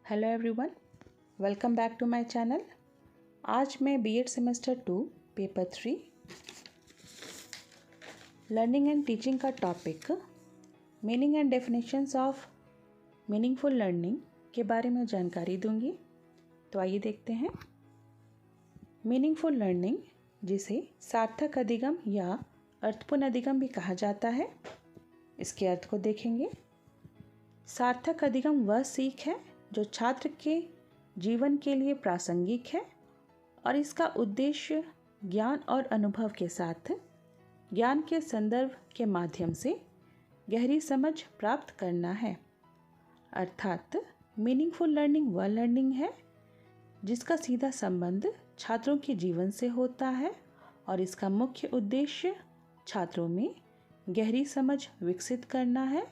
Hello everyone, welcome back to my channel. आज मैं BEd semester 2 paper 3 learning and teaching का topic meaning and definitions of meaningful learning के बारे में जानकारी दूंगी। तो आइए देखते हैं। मीनिंगफुल लर्निंग, जिसे सार्थक अधिगम या अर्थपूर्ण अधिगम भी कहा जाता है, इसके अर्थ को देखेंगे। सार्थक अधिगम वह सीख है जो छात्र के जीवन के लिए प्रासंगिक है और इसका उद्देश्य ज्ञान और अनुभव के साथ ज्ञान के संदर्भ के माध्यम से गहरी समझ प्राप्त करना है। अर्थात मीनिंगफुल लर्निंग वह लर्निंग है जिसका सीधा संबंध छात्रों के जीवन से होता है और इसका मुख्य उद्देश्य छात्रों में गहरी समझ विकसित करना है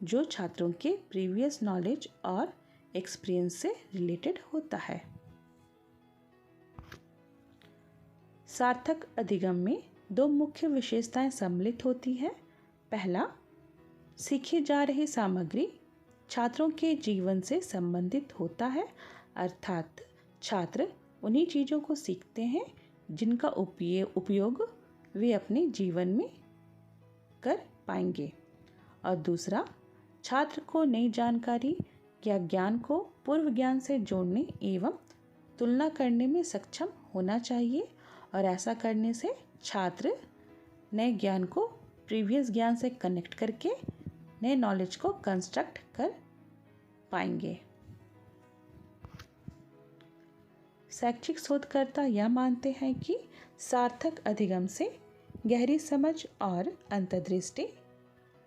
जो छात्रों के प्रीवियस नॉलेज और एक्सपीरियंस से रिलेटेड होता है। सार्थक अधिगम में दो मुख्य विशेषताएं सम्मिलित होती है। पहला, सीखी जा रही सामग्री छात्रों के जीवन से संबंधित होता है, अर्थात छात्र उन्हीं चीज़ों को सीखते हैं जिनका उपयोग वे अपने जीवन में कर पाएंगे। और दूसरा, छात्र को नई जानकारी या ज्ञान को पूर्व ज्ञान से जोड़ने एवं तुलना करने में सक्षम होना चाहिए और ऐसा करने से छात्र नए ज्ञान को प्रीवियस ज्ञान से कनेक्ट करके नए नॉलेज को कंस्ट्रक्ट कर पाएंगे। शैक्षिक शोधकर्ता यह मानते हैं कि सार्थक अधिगम से गहरी समझ और अंतर्दृष्टि,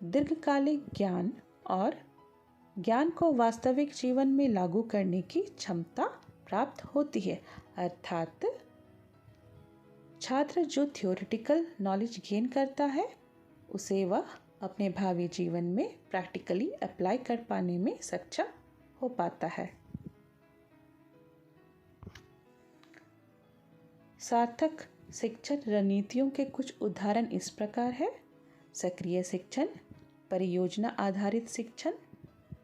दीर्घकालिक ज्ञान और ज्ञान को वास्तविक जीवन में लागू करने की क्षमता प्राप्त होती है। अर्थात छात्र जो थ्योरेटिकल नॉलेज गेन करता है उसे वह अपने भावी जीवन में प्रैक्टिकली अप्लाई कर पाने में सक्षम हो पाता है। सार्थक शिक्षण रणनीतियों के कुछ उदाहरण इस प्रकार है: सक्रिय शिक्षण, परियोजना आधारित शिक्षण,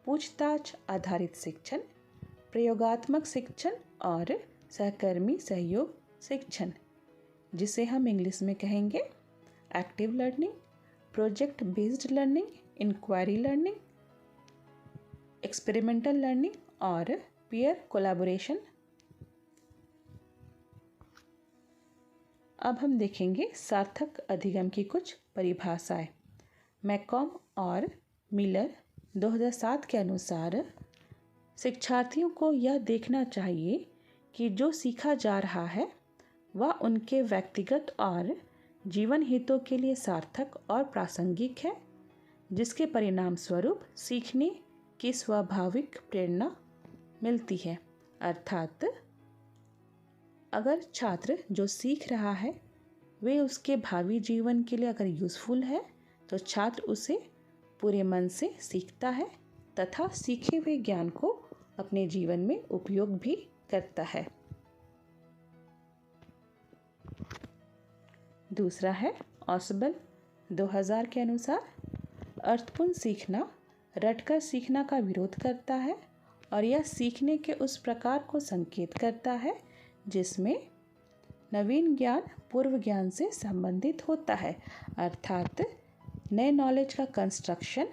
पूछताछ आधारित शिक्षण, प्रयोगात्मक शिक्षण और सहकर्मी सहयोग शिक्षण, जिसे हम इंग्लिश में कहेंगे active learning, project based learning, inquiry learning, experimental learning और पीयर कोलैबोरेशन। अब हम देखेंगे सार्थक अधिगम की कुछ परिभाषाएं। मैकॉम और मिलर 2007 के अनुसार शिक्षार्थियों को यह देखना चाहिए कि जो सीखा जा रहा है वह उनके व्यक्तिगत और जीवन हितों के लिए सार्थक और प्रासंगिक है, जिसके परिणाम स्वरूप सीखने की स्वाभाविक प्रेरणा मिलती है। अर्थात अगर छात्र जो सीख रहा है वे उसके भावी जीवन के लिए अगर यूज़फुल है तो छात्र उसे पूरे मन से सीखता है तथा सीखे हुए ज्ञान को अपने जीवन में उपयोग भी करता है। दूसरा है ऑसबल 2000 के अनुसार, अर्थपूर्ण सीखना रटकर सीखना का विरोध करता है और यह सीखने के उस प्रकार को संकेत करता है जिसमें नवीन ज्ञान पूर्व ज्ञान से संबंधित होता है। अर्थात नए नॉलेज का कंस्ट्रक्शन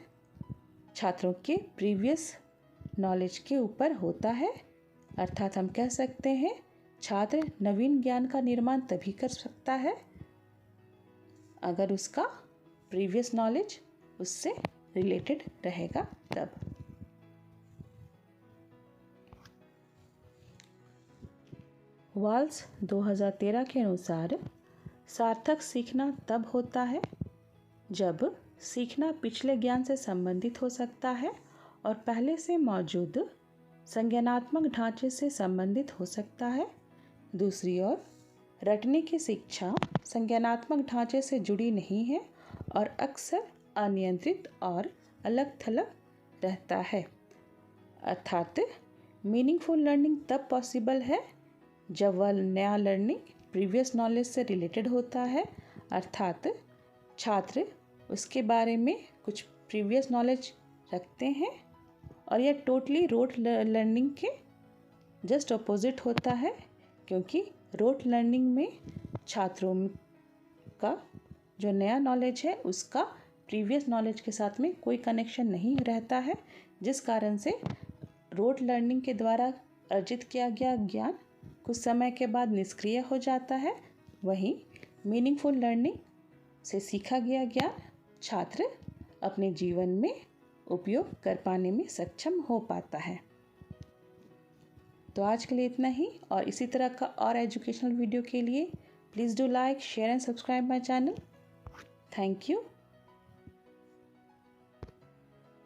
छात्रों के प्रीवियस नॉलेज के ऊपर होता है। अर्थात हम कह सकते हैं छात्र नवीन ज्ञान का निर्माण तभी कर सकता है अगर उसका प्रीवियस नॉलेज उससे रिलेटेड रहेगा तब। वाल्स 2013 के अनुसार सार्थक सीखना तब होता है जब सीखना पिछले ज्ञान से संबंधित हो सकता है और पहले से मौजूद संज्ञानात्मक ढांचे से संबंधित हो सकता है। दूसरी ओर रटने की शिक्षा संज्ञानात्मक ढांचे से जुड़ी नहीं है और अक्सर अनियंत्रित और अलग थलग रहता है। अर्थात मीनिंगफुल लर्निंग तब पॉसिबल है जब वह नया लर्निंग प्रीवियस नॉलेज से रिलेटेड होता है, अर्थात छात्र उसके बारे में कुछ प्रीवियस नॉलेज रखते हैं और यह टोटली रोट लर्निंग के जस्ट अपोजिट होता है, क्योंकि रोट लर्निंग में छात्रों का जो नया नॉलेज है उसका प्रीवियस नॉलेज के साथ में कोई कनेक्शन नहीं रहता है, जिस कारण से रोट लर्निंग के द्वारा अर्जित किया गया ज्ञान कुछ समय के बाद निष्क्रिय हो जाता है। वहीं मीनिंगफुल लर्निंग से सीखा गया ज्ञान छात्र अपने जीवन में उपयोग कर पाने में सक्षम हो पाता है। तो आज के लिए इतना ही, और इसी तरह का और एजुकेशनल वीडियो के लिए please do like, share and subscribe my channel. Thank you.